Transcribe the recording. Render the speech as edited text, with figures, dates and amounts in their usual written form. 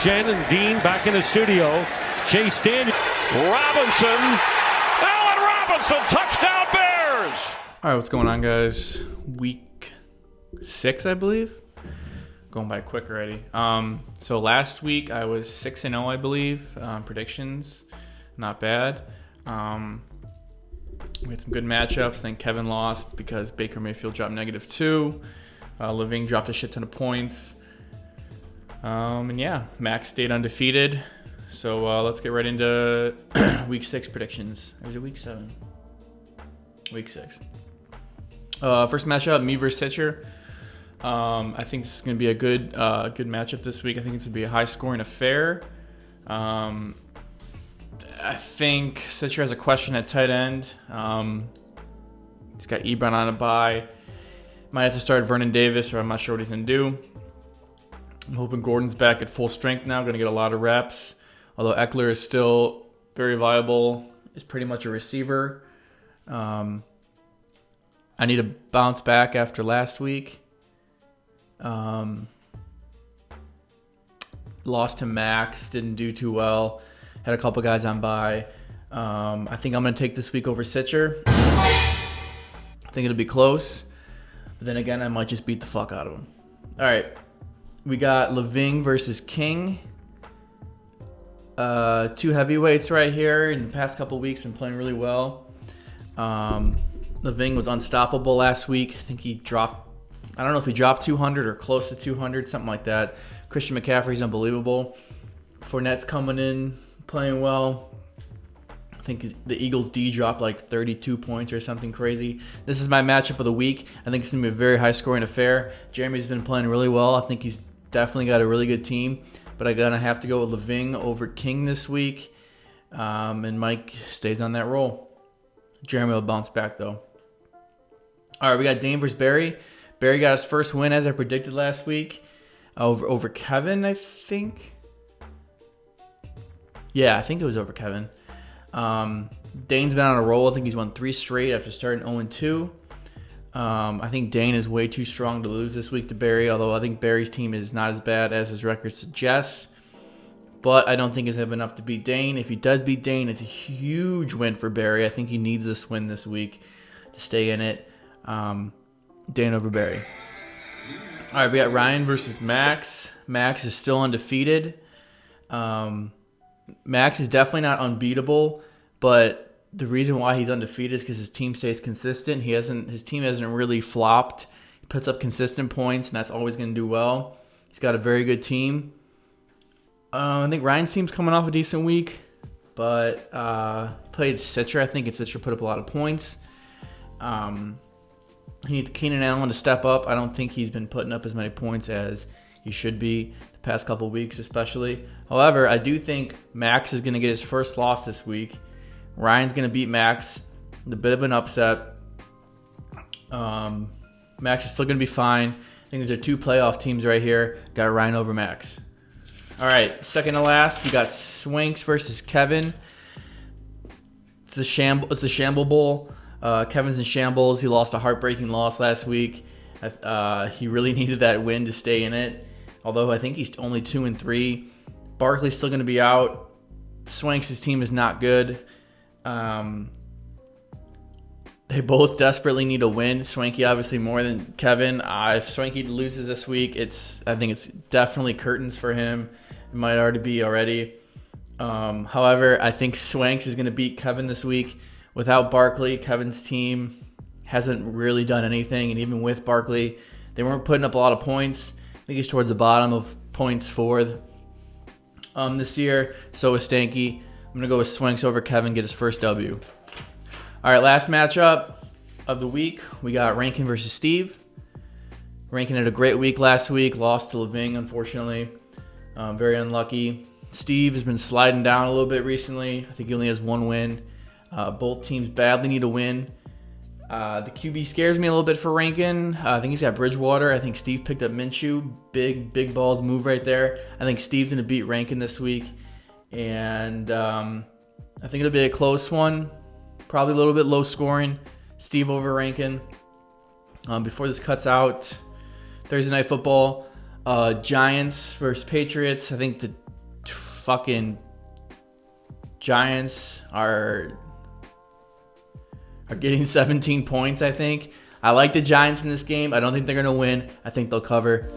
Jen and Dean back in the studio. Chase Daniel. Robinson. Allen Robinson. Touchdown Bears. All right, what's going on, guys? Week 6, I believe. Going by quick already. So last week I was 6-0, I believe. Predictions, not bad. We had some good matchups. I think Kevin lost because Baker Mayfield dropped -2. Living dropped a shit ton of points. And yeah, Max stayed undefeated. So let's get right into week 6 predictions. Or was it week 7? Week 6. First matchup, me versus Stitcher. I think this is going to be a good matchup this week. I think it's going to be a high-scoring affair. I think Stitcher has a question at tight end. He's got Ebron on a bye. Might have to start Vernon Davis, or I'm not sure what he's going to do. I'm hoping Gordon's back at full strength now. Going to get a lot of reps. Although Eckler is still very viable. Is pretty much a receiver. I need to bounce back after last week. Lost to Max. Didn't do too well. Had a couple guys on bye. I think I'm going to take this week over Stitcher. I think it'll be close. But then again, I might just beat the fuck out of him. All right. We got Living versus King. 2 heavyweights right here. In the past couple weeks, been playing really well. Living was unstoppable last week. I think he dropped, I don't know if he dropped 200 or close to 200, something like that. Christian McCaffrey's unbelievable. Fournette's coming in, playing well. I think the Eagles D dropped like 32 points or something crazy. This is my matchup of the week. I think it's going to be a very high-scoring affair. Jeremy's been playing really well. I think he's definitely got a really good team. But I'm going to have to go with Living over King this week. And Mike stays on that roll. Jeremy will bounce back, though. All right, we got Dane versus Barry. Barry got his first win, as I predicted last week, over Kevin, I think. Yeah, I think it was over Kevin. Dane's been on a roll. I think he's won 3 straight after starting 0-2. I think Dane is way too strong to lose this week to Barry, although I think Barry's team is not as bad as his record suggests. But I don't think he's have enough to beat Dane. If he does beat Dane, it's a huge win for Barry. I think he needs this win this week to stay in it. Dane over Barry. All right, we got Ryan versus Max. Max is still undefeated. Max is definitely not unbeatable, but the reason why he's undefeated is because his team stays consistent. His team hasn't really flopped. He puts up consistent points, and that's always going to do well. He's got a very good team. I think Ryan's team's coming off a decent week, but played Stitcher. I think Stitcher put up a lot of points. He needs Keenan Allen to step up. I don't think he's been putting up as many points as he should be the past couple of weeks, especially. However, I do think Max is going to get his first loss this week. Ryan's going to beat Max. A bit of an upset. Max is still going to be fine. I think these are 2 playoff teams right here. Got Ryan over Max. All right, second to last, we got Swanks versus Kevin. It's the Shamble Bowl. Kevin's in shambles. He lost a heartbreaking loss last week. He really needed that win to stay in it. Although I think he's only 2-3. Barkley's still going to be out. Swanks' team is not good. They both desperately need a win. Swanky obviously more than Kevin. If Swanky loses this week, I think it's definitely curtains for him. It might already be already. However, I think Swanks is going to beat Kevin this week. Without Barkley, Kevin's team hasn't really done anything, and even with Barkley, they weren't putting up a lot of points. I think he's towards the bottom of points for this year. So is Stanky. I'm going to go with Swanks over Kevin, get his first W. All right, last matchup of the week. We got Rankin versus Steve. Rankin had a great week last week. Lost to Living, unfortunately. Very unlucky. Steve has been sliding down a little bit recently. I think he only has 1 win. Both teams badly need a win. The QB scares me a little bit for Rankin. I think he's got Bridgewater. I think Steve picked up Minshew. Big balls move right there. I think Steve's going to beat Rankin this week. And I think it'll be a close one. Probably a little bit low scoring. Steve over Rankin. Before this cuts out, Thursday Night Football. Giants versus Patriots. I think the fucking Giants are getting 17 points, I think. I like the Giants in this game. I don't think they're going to win. I think they'll cover.